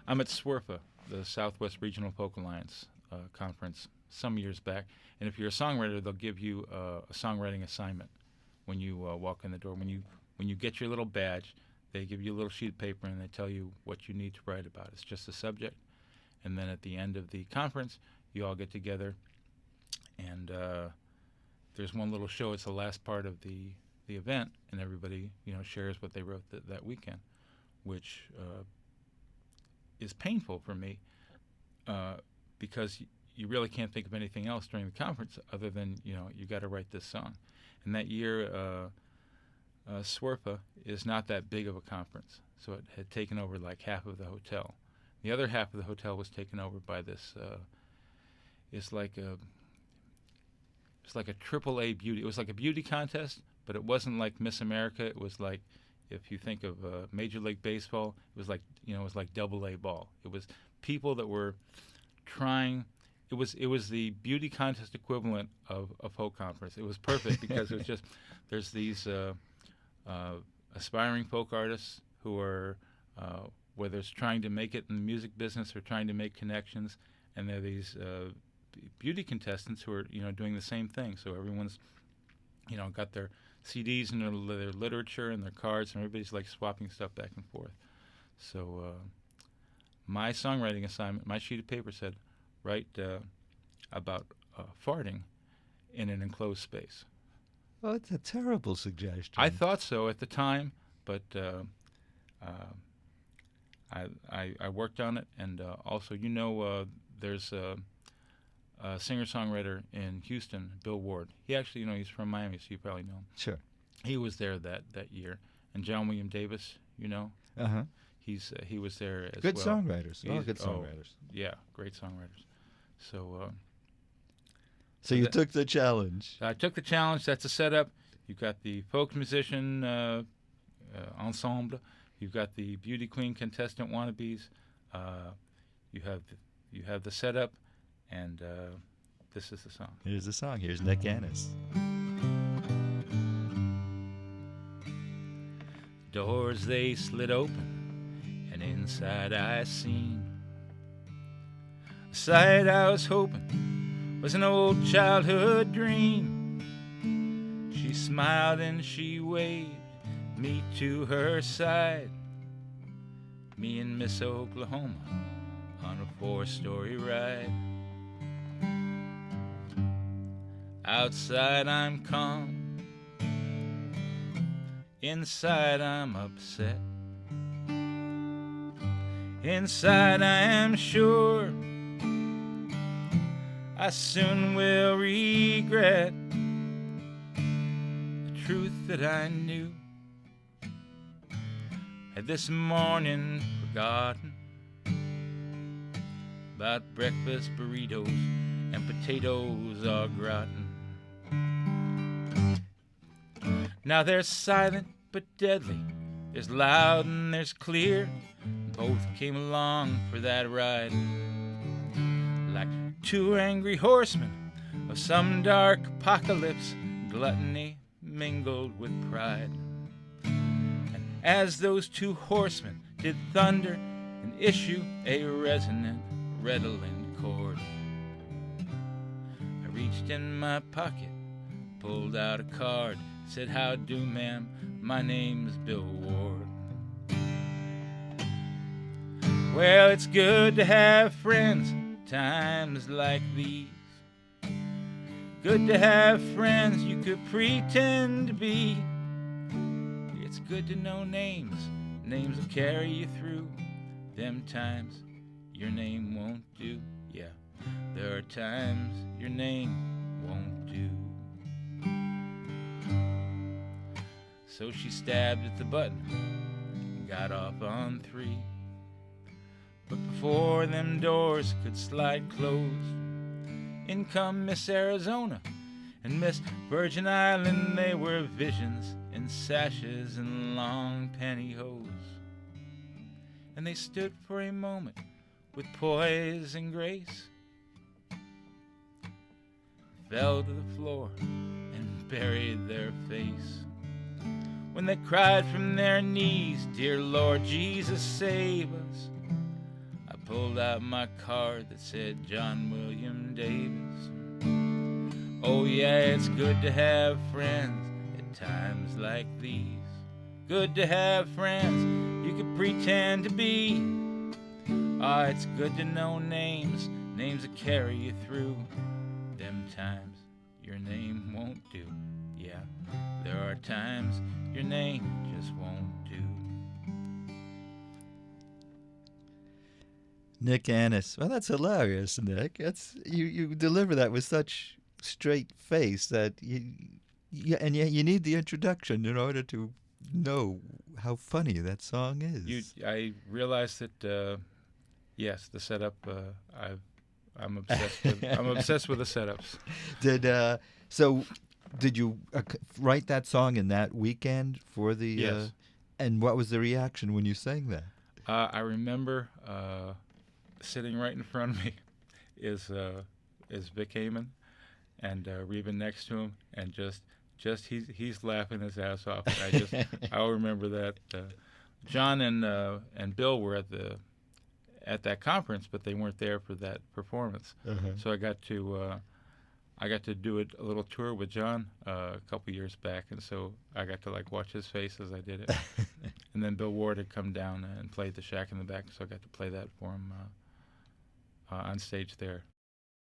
I'm at SWRFA, the Southwest Regional Folk Alliance conference, some years back. And if you're a songwriter, they'll give you a songwriting assignment when you walk in the door. When you get your little badge, they give you a little sheet of paper and they tell you what you need to write about. It's just a subject. And then at the end of the conference, you all get together, and there's one little show. It's the last part of the event, and everybody shares what they wrote that weekend, which is painful for me because you really can't think of anything else during the conference other than you got to write this song. And that year, SWRFA is not that big of a conference, so it had taken over like half of the hotel. The other half of the hotel was taken over by this. It's like a AAA beauty. It was like a beauty contest, but it wasn't like Miss America. It was like, if you think of Major League Baseball, it was like AA ball. It was people that were trying. It was the beauty contest equivalent of a folk conference. It was perfect because it was just there's these aspiring folk artists who are whether it's trying to make it in the music business or trying to make connections, and there are these beauty contestants who are doing the same thing. So everyone's got their CDs and their literature and their cards, and everybody's like swapping stuff back and forth. So my songwriting assignment, my sheet of paper said, write about farting in an enclosed space. Oh, it's a terrible suggestion. I thought so at the time, but I worked on it, and also there's a singer-songwriter in Houston, Bill Ward. He actually, he's from Miami, so you probably know him. Sure. He was there that year, and John William Davis, Uh-huh. He was there as Good well. songwriters. All good songwriters. Yeah, great songwriters. So. So you took the challenge. I took the challenge. That's a setup. You've got the folk musician ensemble. You've got the beauty queen contestant wannabes. You have the setup, and this is the song. Here's the song. Here's Nick Annis. Doors they slid open, and inside I seen a sight I was hoping was an old childhood dream. She smiled and she waved me to her side. Me and Miss Oklahoma on a 4-story ride. Outside I'm calm, inside I'm upset. Inside I am sure I soon will regret the truth that I knew. Had this morning forgotten about breakfast burritos and potatoes au gratin. Now there's silent but deadly, there's loud and there's clear. Both came along for that ride, like two angry horsemen of some dark apocalypse, gluttony mingled with pride. And as those two horsemen did thunder and issue a resonant, redolent chord, I reached in my pocket, pulled out a card, said, "How do, ma'am? My name's Bill Ward." Well, it's good to have friends times like these. Good to have friends you could pretend to be. It's good to know names. Names will carry you through them times your name won't do. Yeah, there are times your name won't do. So she stabbed at the button and got off on 3. But before them doors could slide closed, in come Miss Arizona and Miss Virgin Island. They were visions in sashes and long pantyhose. And they stood for a moment with poise and grace, fell to the floor and buried their face. When they cried from their knees, "Dear Lord Jesus, save us," pulled out my card that said John William Davis. Oh yeah, it's good to have friends at times like these. Good to have friends you could pretend to be. Ah, it's good to know names, names that carry you through them times your name won't do. Yeah, there are times your name just won't do. Nick Annis. Well, that's hilarious, Nick. That's you deliver that with such straight face that and yet you need the introduction in order to know how funny that song is. I realized that yes, the setup. I'm obsessed with. I'm obsessed with the setups. Did you write that song in that weekend for the? Yes. And what was the reaction when you sang that? I remember sitting right in front of me is Vic Heyman, and Reba next to him, and just he's laughing his ass off. And I'll remember that. John and Bill were at that conference, but they weren't there for that performance. So I got to do a little tour with John a couple years back, and so I got to watch his face as I did it. And then Bill Ward had come down and played the Shack in the Back, so I got to play that for him on stage there.